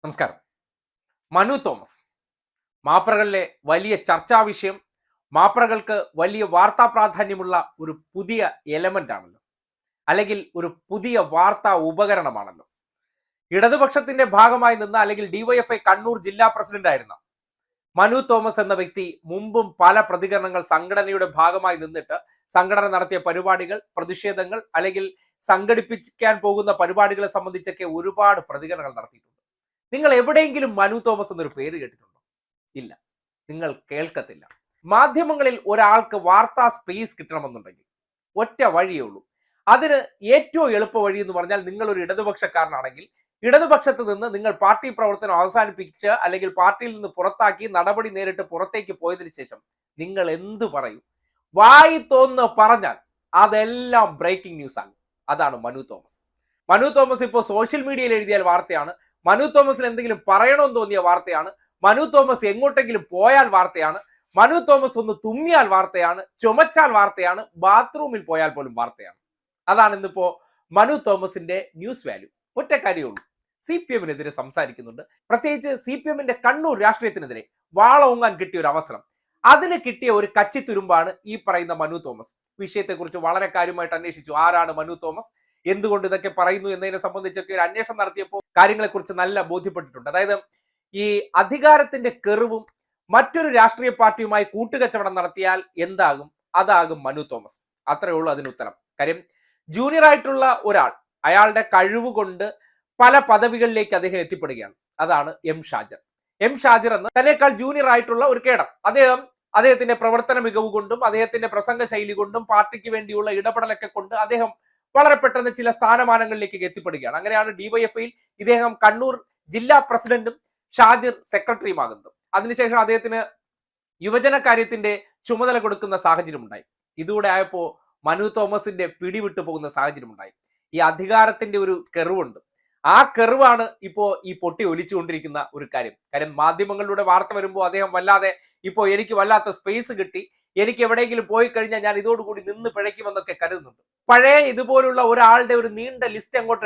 നമസ്കാരം. മനു തോമസ് മാപ്രകളിലെ വലിയ ചർച്ചാ വിഷയം, മാപ്രകൾക്ക് വലിയ വാർത്താ പ്രാധാന്യമുള്ള ഒരു പുതിയ എലമെന്റ് ആണല്ലോ, അല്ലെങ്കിൽ ഒരു പുതിയ വാർത്താ ഉപകരണമാണല്ലോ. ഇടതുപക്ഷത്തിന്റെ ഭാഗമായി നിന്ന് അല്ലെങ്കിൽ ഡിവൈഎഫ്ഐ കണ്ണൂർ ജില്ലാ പ്രസിഡന്റ് ആയിരുന്ന മനു തോമസ് എന്ന വ്യക്തി മുമ്പും പല പ്രതികരണങ്ങൾ സംഘടനയുടെ ഭാഗമായി നിന്നിട്ട് സംഘടന നടത്തിയ പരിപാടികൾ, പ്രതിഷേധങ്ങൾ അല്ലെങ്കിൽ സംഘടിപ്പിക്കാൻ പോകുന്ന പരിപാടികളെ സംബന്ധിച്ചൊക്കെ ഒരുപാട് പ്രതികരണങ്ങൾ നടത്തിയിട്ടുണ്ട്. നിങ്ങൾ എവിടെയെങ്കിലും മനു തോമസ് എന്നൊരു പേര് കേട്ടിട്ടുണ്ടോ? ഇല്ല, നിങ്ങൾ കേൾക്കത്തില്ല. മാധ്യമങ്ങളിൽ ഒരാൾക്ക് വാർത്താ സ്പേസ് കിട്ടണമെന്നുണ്ടെങ്കിൽ ഒറ്റ വഴിയേ ഉള്ളൂ. അതിന് ഏറ്റവും എളുപ്പ വഴി എന്ന് പറഞ്ഞാൽ, നിങ്ങൾ ഒരു ഇടതുപക്ഷക്കാരനാണെങ്കിൽ ഇടതുപക്ഷത്ത് നിന്ന് നിങ്ങൾ പാർട്ടി പ്രവർത്തനം അവസാനിപ്പിച്ച് അല്ലെങ്കിൽ പാർട്ടിയിൽ നിന്ന് പുറത്താക്കി നടപടി നേരിട്ട് പുറത്തേക്ക് പോയതിനു ശേഷം നിങ്ങൾ എന്തു പറയും? വായി തോന്നുന്ന പറഞ്ഞാൽ അതെല്ലാം ബ്രേക്കിംഗ് ന്യൂസ് ആണ്. അതാണ് മനു തോമസ്. മനു തോമസ് ഇപ്പോൾ സോഷ്യൽ മീഡിയയിൽ എഴുതിയാൽ വാർത്തയാണ്. മനു തോമസിന് എന്തെങ്കിലും പറയണമെന്ന് തോന്നിയ വാർത്തയാണ്. മനു തോമസ് എങ്ങോട്ടെങ്കിലും പോയാൽ വാർത്തയാണ്. മനു തോമസ് ഒന്ന് തുമ്മിയാൽ വാർത്തയാണ്, ചുമച്ചാൽ വാർത്തയാണ്, ബാത്റൂമിൽ പോയാൽ പോലും വാർത്തയാണ്. അതാണ് ഇന്നിപ്പോ മനു തോമസിന്റെ ന്യൂസ് വാല്യൂ. ഒറ്റ കാര്യമുള്ളൂ, CPM-നെതിരെ സംസാരിക്കുന്നുണ്ട്. പ്രത്യേകിച്ച് CPM-ന്റെ കണ്ണൂർ രാഷ്ട്രീയത്തിനെതിരെ വാളോങ്ങാൻ കിട്ടിയ ഒരു അവസരം, അതിന് കിട്ടിയ ഒരു കച്ചിത്തുരുമ്പാണ് ഈ പറയുന്ന മനു തോമസ്. വിഷയത്തെക്കുറിച്ച് വളരെ കാര്യമായിട്ട് അന്വേഷിച്ചു. ആരാണ് മനു തോമസ്, എന്തുകൊണ്ട് ഇതൊക്കെ പറയുന്നു എന്നതിനെ സംബന്ധിച്ചൊക്കെ ഒരു അന്വേഷണം നടത്തിയപ്പോൾ കാര്യങ്ങളെക്കുറിച്ച് നല്ല ബോധ്യപ്പെട്ടിട്ടുണ്ട്. അതായത് ഈ അധികാരത്തിന്റെ കെറിവും മറ്റൊരു രാഷ്ട്രീയ പാർട്ടിയുമായി കൂട്ടുകച്ചവടം നടത്തിയാൽ എന്താകും, അതാകും മനു തോമസ്. അത്രയേ ഉള്ളൂ അതിന് ഉത്തരം. കാര്യം ജൂനിയർ ആയിട്ടുള്ള ഒരാൾ അയാളുടെ കഴിവ് കൊണ്ട് പല പദവികളിലേക്ക് അദ്ദേഹം എത്തിപ്പെടുകയാണ്. അതാണ് എം ഷാജിർ എന്ന തന്നെക്കാൾ ജൂനിയർ ആയിട്ടുള്ള ഒരു കേഡർ. അദ്ദേഹത്തിന്റെ പ്രവർത്തന മികവ് കൊണ്ടും അദ്ദേഹത്തിന്റെ പ്രസംഗ ശൈലി കൊണ്ടും പാർട്ടിക്ക് വേണ്ടിയുള്ള ഇടപെടലൊക്കെ കൊണ്ട് അദ്ദേഹം വളരെ പെട്ടെന്ന് ചില സ്ഥാനമാനങ്ങളിലേക്ക് എത്തിപ്പെടുകയാണ്. അങ്ങനെയാണ് ഡിവൈഎഫ്ഐയിൽ ഇദ്ദേഹം കണ്ണൂർ ജില്ലാ പ്രസിഡന്റും ഷാജിർ സെക്രട്ടറിയുമാകുന്നത്. അതിനുശേഷം അദ്ദേഹത്തിന് യുവജന കാര്യത്തിന്റെ ചുമതല കൊടുക്കുന്ന സാഹചര്യം ഉണ്ടായി. ഇതുകൂടെ ആയപ്പോ മനു തോമസിന്റെ പിടിവിട്ടു പോകുന്ന സാഹചര്യം ഉണ്ടായി. ഈ അധികാരത്തിന്റെ ഒരു കെറിവുണ്ട്. ആ കെറിവാണ് ഇപ്പോ ഈ പൊട്ടി ഒലിച്ചുകൊണ്ടിരിക്കുന്ന ഒരു കാര്യം മാധ്യമങ്ങളിലൂടെ വാർത്ത വരുമ്പോൾ അദ്ദേഹം വല്ലാതെ ഇപ്പോ എനിക്ക് വല്ലാത്ത സ്പേസ് കിട്ടി, എനിക്ക് എവിടെയെങ്കിലും പോയി കഴിഞ്ഞാൽ ഞാൻ ഇതോടുകൂടി നിന്ന് പിഴയ്ക്കുമെന്നൊക്കെ കരുതുന്നുണ്ട്. പഴയ ഇതുപോലുള്ള ഒരാളുടെ ഒരു നീണ്ട ലിസ്റ്റ് അങ്ങോട്ട്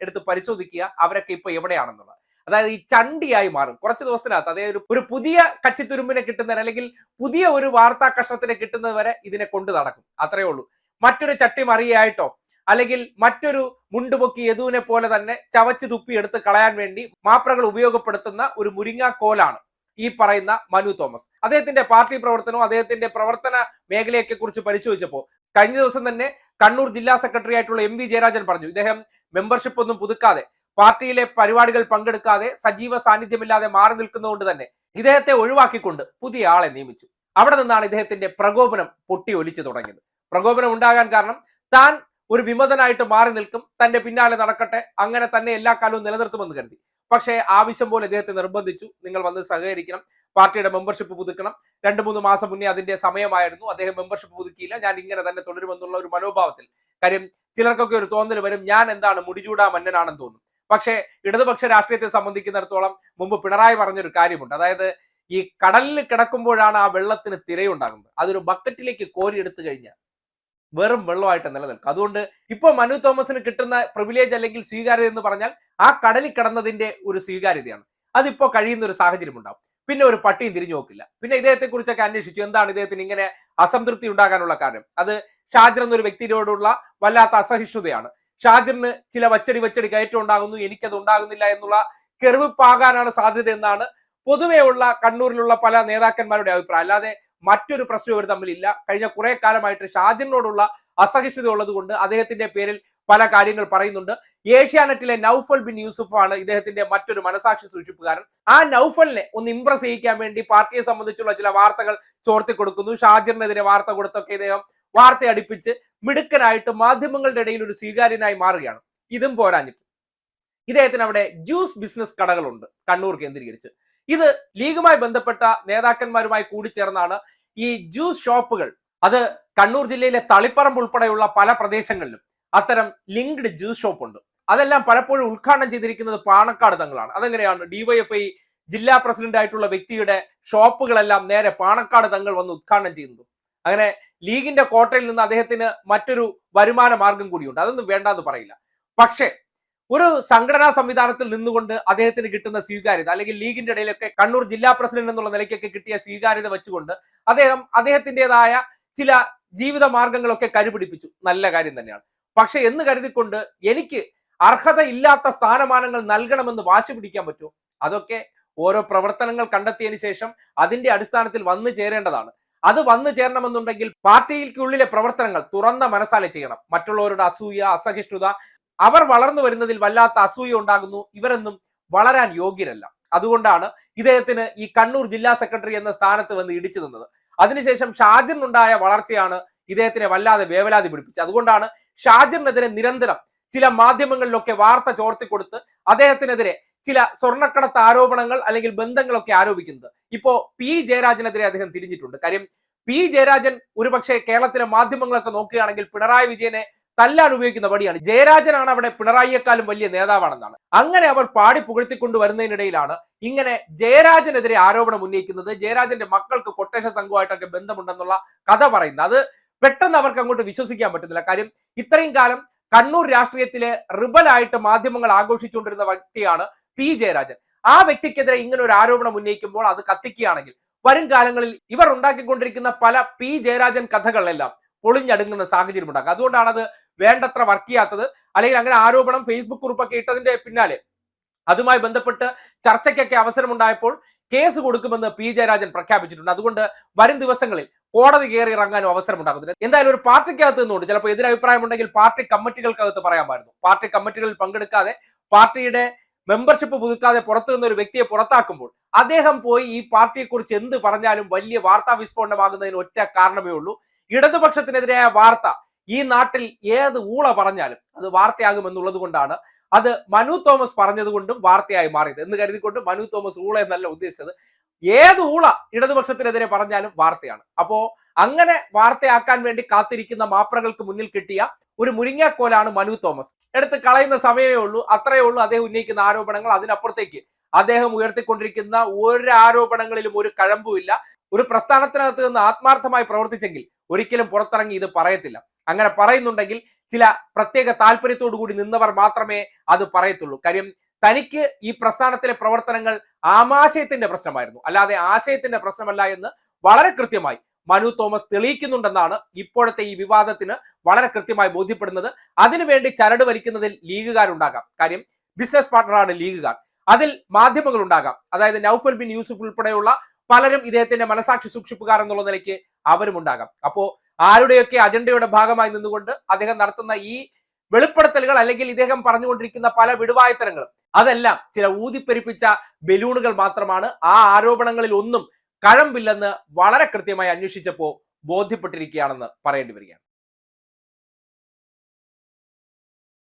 എടുത്ത് പരിശോധിക്കുക, അവരൊക്കെ ഇപ്പൊ എവിടെയാണെന്നുള്ളത്. അതായത് ഈ ചണ്ടിയായി മാറും കുറച്ച് ദിവസത്തിനകത്ത്. അതായത് ഒരു പുതിയ കച്ചിത്തുരുമ്പിനെ കിട്ടുന്നവരെ അല്ലെങ്കിൽ പുതിയ ഒരു വാർത്താ കഷ്ണത്തിനെ കിട്ടുന്നത് വരെ ഇതിനെ കൊണ്ട് നടക്കും. അത്രയേ ഉള്ളൂ. മറ്റൊരു ചട്ടി മറിയായിട്ടോ അല്ലെങ്കിൽ മറ്റൊരു മുണ്ടുപൊക്കി യദുവിനെ പോലെ തന്നെ ചവച്ച് തുപ്പി എടുത്ത് കളയാൻ വേണ്ടി മാപ്രകൾ ഉപയോഗപ്പെടുത്തുന്ന ഒരു മുരിങ്ങാക്കോലാണ് ഈ പറയുന്ന മനു തോമസ്. അദ്ദേഹത്തിന്റെ പാർട്ടി പ്രവർത്തനവും അദ്ദേഹത്തിന്റെ പ്രവർത്തന മേഖലയൊക്കെ കുറിച്ച് പരിശോധിച്ചപ്പോൾ കഴിഞ്ഞ ദിവസം തന്നെ കണ്ണൂർ ജില്ലാ സെക്രട്ടറി ആയിട്ടുള്ള MV ജയരാജൻ പറഞ്ഞു, ഇദ്ദേഹം മെമ്പർഷിപ്പ് ഒന്നും പുതുക്കാതെ പാർട്ടിയിലെ പരിപാടികൾ പങ്കെടുക്കാതെ സജീവ സാന്നിധ്യമില്ലാതെ മാറി നിൽക്കുന്നതുകൊണ്ട് തന്നെ ഇദ്ദേഹത്തെ ഒഴിവാക്കിക്കൊണ്ട് പുതിയ ആളെ നിയമിച്ചു. അവിടെ നിന്നാണ് ഇദ്ദേഹത്തിന്റെ പ്രകോപനം പൊട്ടി ഒലിച്ചു തുടങ്ങിയത്. പ്രകോപനം ഉണ്ടാകാൻ കാരണം താൻ ഒരു വിമതനായിട്ട് മാറി നിൽക്കും, തന്റെ പിന്നാലെ നടക്കട്ടെ, അങ്ങനെ തന്നെ എല്ലാ കാലവും നിലനിർത്തുമെന്ന് കരുതി. പക്ഷേ ആവശ്യം പോലെ ഇദ്ദേഹത്തെ നിർബന്ധിച്ചു, നിങ്ങൾ വന്ന് സഹകരിക്കണം, പാർട്ടിയുടെ മെമ്പർഷിപ്പ് പുതുക്കണം. 2-3 മാസം മുന്നേ അതിന്റെ സമയമായിരുന്നു. അദ്ദേഹം മെമ്പർഷിപ്പ് പുതുക്കിയില്ല, ഞാൻ ഇങ്ങനെ തന്നെ തുടരുമെന്നുള്ള ഒരു മനോഭാവത്തിൽ. കാര്യം ചിലർക്കൊക്കെ ഒരു തോന്നൽ വരും, ഞാൻ എന്താണ് മുടിചൂടാ മന്നനാണെന്ന് തോന്നും. പക്ഷേ ഇടതുപക്ഷ രാഷ്ട്രീയത്തെ സംബന്ധിക്കുന്നിടത്തോളം മുമ്പ് പിണറായി പറഞ്ഞൊരു കാര്യമുണ്ട്. അതായത് ഈ കടലിൽ കിടക്കുമ്പോഴാണ് ആ വെള്ളത്തിന് തിരയുണ്ടാകുന്നത്. അതൊരു ബക്കറ്റിലേക്ക് കോരി എടുത്തു കഴിഞ്ഞാൽ വെറും വെള്ളമായിട്ട് നിലനിൽക്കും. അതുകൊണ്ട് ഇപ്പൊ മനു തോമസിന് കിട്ടുന്ന പ്രിവിലേജ് അല്ലെങ്കിൽ സ്വീകാര്യത എന്ന് പറഞ്ഞാൽ ആ കടലിൽ കിടന്നതിന്റെ ഒരു സ്വീകാര്യതയാണ്. അതിപ്പോ കഴിയുന്ന ഒരു സാഹചര്യം ഉണ്ടാവും. പിന്നെ ഒരു പട്ടിയും തിരിഞ്ഞു നോക്കില്ല. പിന്നെ ഇദ്ദേഹത്തെ കുറിച്ചൊക്കെ അന്വേഷിച്ചു, എന്താണ് ഇദ്ദേഹത്തിന് ഇങ്ങനെ അസംതൃപ്തി ഉണ്ടാകാനുള്ള കാരണം. അത് ഷാജിർ എന്നൊരു വ്യക്തിയോടുള്ള വല്ലാത്ത അസഹിഷ്ണുതയാണ്. ഷാജിറിന് ചില വച്ചടി കയറ്റം ഉണ്ടാകുന്നു, എനിക്കത് ഉണ്ടാകുന്നില്ല എന്നുള്ള കെറിവിപ്പാകാനാണ് സാധ്യത എന്നാണ് പൊതുവെ ഉള്ള കണ്ണൂരിലുള്ള പല നേതാക്കന്മാരുടെ അഭിപ്രായം. അല്ലാതെ മറ്റൊരു പ്രശ്നം ഇവർ തമ്മിലില്ല. കഴിഞ്ഞ കുറെ കാലമായിട്ട് ഷാജിറിനോടുള്ള അസഹിഷ്ണുത ഉള്ളത് കൊണ്ട് അദ്ദേഹത്തിന്റെ പേരിൽ പല കാര്യങ്ങൾ പറയുന്നുണ്ട്. ഏഷ്യാനെറ്റിലെ നൗഫൽ ബിൻ യൂസുഫ് ആണ് ഇദ്ദേഹത്തിന്റെ മറ്റൊരു മനസാക്ഷി സൂക്ഷിപ്പുകാരൻ. ആ നൗഫലിനെ ഒന്ന് ഇംപ്രസ് ചെയ്യിക്കാൻ വേണ്ടി പാർട്ടിയെ സംബന്ധിച്ചുള്ള ചില വാർത്തകൾ ചോർത്തി കൊടുക്കുന്നു. ഷാജിറിനെതിരെ വാർത്ത കൊടുത്തൊക്കെ ഇദ്ദേഹം വാർത്ത അടുപ്പിച്ച് മിടുക്കനായിട്ട് മാധ്യമങ്ങളുടെ ഇടയിൽ ഒരു സ്വീകാര്യനായി മാറുകയാണ്. ഇതും പോരാഞ്ഞിട്ട് ഇദ്ദേഹത്തിന് അവിടെ ജ്യൂസ് ബിസിനസ് കടകളുണ്ട് കണ്ണൂർ കേന്ദ്രീകരിച്ച്. ഇത് ലീഗുമായി ബന്ധപ്പെട്ട നേതാക്കന്മാരുമായി കൂടിച്ചേർന്നാണ് ഈ ജ്യൂസ് ഷോപ്പുകൾ, അത് കണ്ണൂർ ജില്ലയിലെ തളിപ്പറമ്പ് ഉൾപ്പെടെയുള്ള പല പ്രദേശങ്ങളിലും അത്തരം ലിങ്ക്ഡ് ജ്യൂസ് ഷോപ്പ് ഉണ്ട്. അതെല്ലാം പലപ്പോഴും ഉദ്ഘാടനം ചെയ്തിരിക്കുന്നത് പാണക്കാട് തങ്ങളാണ്. അതെങ്ങനെയാണ്? ഡിവൈഎഫ്ഐ ജില്ലാ പ്രസിഡന്റ് ആയിട്ടുള്ള വ്യക്തിയുടെ ഷോപ്പുകളെല്ലാം നേരെ പാണക്കാട് തങ്ങൾ വന്ന് ഉദ്ഘാടനം ചെയ്യുന്നത്. അങ്ങനെ ലീഗിന്റെ കോട്ടയിൽ നിന്ന് അദ്ദേഹത്തിന് മറ്റൊരു വരുമാന മാർഗം കൂടിയുണ്ട്. അതൊന്നും വേണ്ടാന്ന് പറയില്ല. പക്ഷേ ഒരു സംഘടനാ സംവിധാനത്തിൽ നിന്നുകൊണ്ട് അദ്ദേഹത്തിന് കിട്ടുന്ന സ്വീകാര്യത, അല്ലെങ്കിൽ ലീഗിന്റെ ഇടയിലൊക്കെ കണ്ണൂർ ജില്ലാ പ്രസിഡന്റ് എന്നുള്ള നിലയ്ക്കൊക്കെ കിട്ടിയ സ്വീകാര്യത വെച്ചുകൊണ്ട് അദ്ദേഹത്തിൻ്റെതായ ചില ജീവിത മാർഗങ്ങളൊക്കെ കരുപിടിപ്പിച്ചു. നല്ല കാര്യം തന്നെയാണ്. പക്ഷെ എന്ന് കരുതിക്കൊണ്ട് എനിക്ക് അർഹതയില്ലാത്ത സ്ഥാനമാനങ്ങൾ നൽകണമെന്ന് വാശി പിടിക്കാൻ പറ്റുമോ? അതൊക്കെ ഓരോ പ്രവർത്തനങ്ങൾ കണ്ടെത്തിയതിനു ശേഷം അതിന്റെ അടിസ്ഥാനത്തിൽ വന്നു ചേരേണ്ടതാണ്. അത് വന്നു ചേരണമെന്നുണ്ടെങ്കിൽ പാർട്ടിക്കുള്ളിലെ പ്രവർത്തനങ്ങൾ തുറന്ന മനസ്സാലെ ചെയ്യണം. മറ്റുള്ളവരുടെ അസൂയ, അസഹിഷ്ണുത, അവർ വളർന്നു വരുന്നതിൽ വല്ലാത്ത അസൂയ ഉണ്ടാകുന്നു. ഇവരൊന്നും വളരാൻ യോഗ്യരല്ല. അതുകൊണ്ടാണ് ഇദ്ദേഹത്തിന് ഈ കണ്ണൂർ ജില്ലാ സെക്രട്ടറി എന്ന സ്ഥാനത്ത് വന്ന് ഇടിച്ചു നിന്നത്. അതിനുശേഷം ഷാജിറിനുണ്ടായ വളർച്ചയാണ് ഇദ്ദേഹത്തിനെ വല്ലാതെ വേവലാതി പിടിപ്പിച്ചത്. അതുകൊണ്ടാണ് ഷാജിറിനെതിരെ നിരന്തരം ചില മാധ്യമങ്ങളിലൊക്കെ വാർത്ത ചോർത്തിക്കൊടുത്ത് അദ്ദേഹത്തിനെതിരെ ചില സ്വർണ്ണക്കടത്ത് ആരോപണങ്ങൾ അല്ലെങ്കിൽ ബന്ധങ്ങളൊക്കെ ആരോപിക്കുന്നത്. ഇപ്പോ പി ജയരാജനെതിരെ അദ്ദേഹം തിരിഞ്ഞിട്ടുണ്ട്. കാര്യം പി ജയരാജൻ ഒരുപക്ഷെ കേരളത്തിലെ മാധ്യമങ്ങളൊക്കെ നോക്കുകയാണെങ്കിൽ പിണറായി വിജയനെ തല്ലാൻ ഉപയോഗിക്കുന്ന വടിയാണ്. ജയരാജനാണ് അവിടെ പിണറായിയെക്കാളും വലിയ നേതാവാണെന്നാണ്. അങ്ങനെ അവർ പാടി പുകഴ്ത്തിക്കൊണ്ട് വരുന്നതിനിടയിലാണ് ഇങ്ങനെ ജയരാജനെതിരെ ആരോപണം ഉന്നയിക്കുന്നത്. ജയരാജന്റെ മക്കൾക്ക് കൊട്ടേഷൻ സംഘമായിട്ടൊക്കെ ബന്ധമുണ്ടെന്നുള്ള കഥ പറയുന്നത്. അത് പെട്ടെന്ന് അവർക്ക് അങ്ങോട്ട് വിശ്വസിക്കാൻ പറ്റുന്നില്ല. കാര്യം ഇത്രയും കാലം കണ്ണൂർ രാഷ്ട്രീയത്തിലെ റിബലായിട്ട് മാധ്യമങ്ങൾ ആഘോഷിച്ചുകൊണ്ടിരുന്ന വ്യക്തിയാണ് പി ജയരാജൻ. ആ വ്യക്തിക്കെതിരെ ഇങ്ങനെ ഒരു ആരോപണം ഉന്നയിക്കുമ്പോൾ അത് കത്തിക്കുകയാണെങ്കിൽ വരും കാലങ്ങളിൽ ഇവർ ഉണ്ടാക്കിക്കൊണ്ടിരിക്കുന്ന പല പി ജയരാജൻ കഥകളെല്ലാം പൊളിഞ്ഞടുങ്ങുന്ന സാഹചര്യം ഉണ്ടാക്കുക. അതുകൊണ്ടാണ് അത് വേണ്ടത്ര വർക്ക് ചെയ്യാത്തത്. അല്ലെങ്കിൽ അങ്ങനെ ആരോപണം ഫേസ്ബുക്ക് കുറിപ്പൊക്കെ ഇട്ടതിന്റെ പിന്നാലെ അതുമായി ബന്ധപ്പെട്ട് ചർച്ചയ്ക്കൊക്കെ അവസരമുണ്ടായപ്പോൾ കേസ് കൊടുക്കുമെന്ന് പി ജയരാജൻ പ്രഖ്യാപിച്ചിട്ടുണ്ട്. അതുകൊണ്ട് വരും ദിവസങ്ങളിൽ കോടതി കയറി ഇറങ്ങാനും അവസരം ഉണ്ടാകുന്നില്ല. എന്തായാലും ഒരു പാർട്ടിക്കകത്ത് നിന്നുകൊണ്ട് ചിലപ്പോൾ എതിരഭിപ്രായം ഉണ്ടെങ്കിൽ പാർട്ടി കമ്മിറ്റികൾക്കകത്ത് പറയാൻ പാടുന്നു. പാർട്ടി കമ്മിറ്റികളിൽ പങ്കെടുക്കാതെ പാർട്ടിയുടെ മെമ്പർഷിപ്പ് പുതുക്കാതെ പുറത്തു നിന്ന ഒരു വ്യക്തിയെ പുറത്താക്കുമ്പോൾ അദ്ദേഹം പോയി ഈ പാർട്ടിയെക്കുറിച്ച് എന്ത് പറഞ്ഞാലും വലിയ വാർത്താ വിസ്ഫോടനമാകുന്നതിന് ഒറ്റ കാരണമേ ഉള്ളൂ. ഇടതുപക്ഷത്തിനെതിരായ വാർത്ത ഈ നാട്ടിൽ ഏത് ഊള പറഞ്ഞാലും അത് വാർത്തയാകുമെന്നുള്ളത് കൊണ്ടാണ് അത് മനു തോമസ് പറഞ്ഞതുകൊണ്ടും വാർത്തയായി മാറിയത് എന്ന് കരുതിക്കൊണ്ട് മനു തോമസ് ഊള എന്നല്ല ഉദ്ദേശിച്ചത്. ഏത് ഊള ഇടതുപക്ഷത്തിനെതിരെ പറഞ്ഞാലും വാർത്തയാണ്. അപ്പോ അങ്ങനെ വാർത്തയാക്കാൻ വേണ്ടി കാത്തിരിക്കുന്ന മാപ്രകൾക്ക് മുന്നിൽ കിട്ടിയ ഒരു മുരിങ്ങാക്കോലാണ് മനു തോമസ്. എടുത്ത് കളയുന്ന സമയമേ ഉള്ളൂ. അത്രയേ ഉള്ളൂ അദ്ദേഹം ഉന്നയിക്കുന്ന ആരോപണങ്ങൾ. അതിനപ്പുറത്തേക്ക് അദ്ദേഹം ഉയർത്തിക്കൊണ്ടിരിക്കുന്ന ഒരു ആരോപണങ്ങളിലും ഒരു കഴമ്പുമില്ല. ഒരു പ്രസ്ഥാനത്തിനകത്ത് നിന്ന് ആത്മാർത്ഥമായി പ്രവർത്തിച്ചെങ്കിൽ ഒരിക്കലും പുറത്തിറങ്ങി ഇത് പറയത്തില്ല. അങ്ങനെ പറയുന്നുണ്ടെങ്കിൽ ചില പ്രത്യേക താല്പര്യത്തോടു കൂടി നിന്നവർ മാത്രമേ അത് പറയത്തുള്ളൂ. കാര്യം തനിക്ക് ഈ പ്രസ്ഥാനത്തിലെ പ്രവർത്തനങ്ങൾ ആമാശയത്തിന്റെ പ്രശ്നമായിരുന്നു, അല്ലാതെ ആശയത്തിന്റെ പ്രശ്നമല്ല എന്ന് വളരെ കൃത്യമായി മനു തോമസ് തെളിയിക്കുന്നുണ്ടെന്നാണ് ഇപ്പോഴത്തെ ഈ വിവാദത്തിന് വളരെ കൃത്യമായി ബോധ്യപ്പെടുന്നത്. അതിനുവേണ്ടി ചരട് വലിക്കുന്നതിൽ ലീഗുകാരുണ്ടാകാം. കാര്യം ബിസിനസ് പാർട്ണറാണ് ലീഗുകാർ. അതിൽ മാധ്യമങ്ങൾ ഉണ്ടാകാം. അതായത് നൗഫൽ ബിൻ യൂസുഫ് ഉൾപ്പെടെയുള്ള പലരും ഇദ്ദേഹത്തിന്റെ മനസാക്ഷി സൂക്ഷിപ്പുകാർ എന്നുള്ള നിലയ്ക്ക് അവരും ഉണ്ടാകാം. അപ്പോ ആരുടെയൊക്കെ അജണ്ടയുടെ ഭാഗമായി നിന്നുകൊണ്ട് അദ്ദേഹം നടത്തുന്ന ഈ വെളിപ്പെടുത്തലുകൾ അല്ലെങ്കിൽ ഇദ്ദേഹം പറഞ്ഞുകൊണ്ടിരിക്കുന്ന പല വിടുവായത്തരങ്ങളും അതെല്ലാം ചില ഊതിപ്പെരിപ്പിച്ച ബലൂണുകൾ മാത്രമാണ്. ആ ആരോപണങ്ങളിൽ ഒന്നും കഴമ്പില്ലെന്ന് വളരെ കൃത്യമായി അന്വേഷിച്ചപ്പോൾ ബോധ്യപ്പെട്ടിരിക്കുകയാണെന്ന് പറയേണ്ടി വരികയാണ്.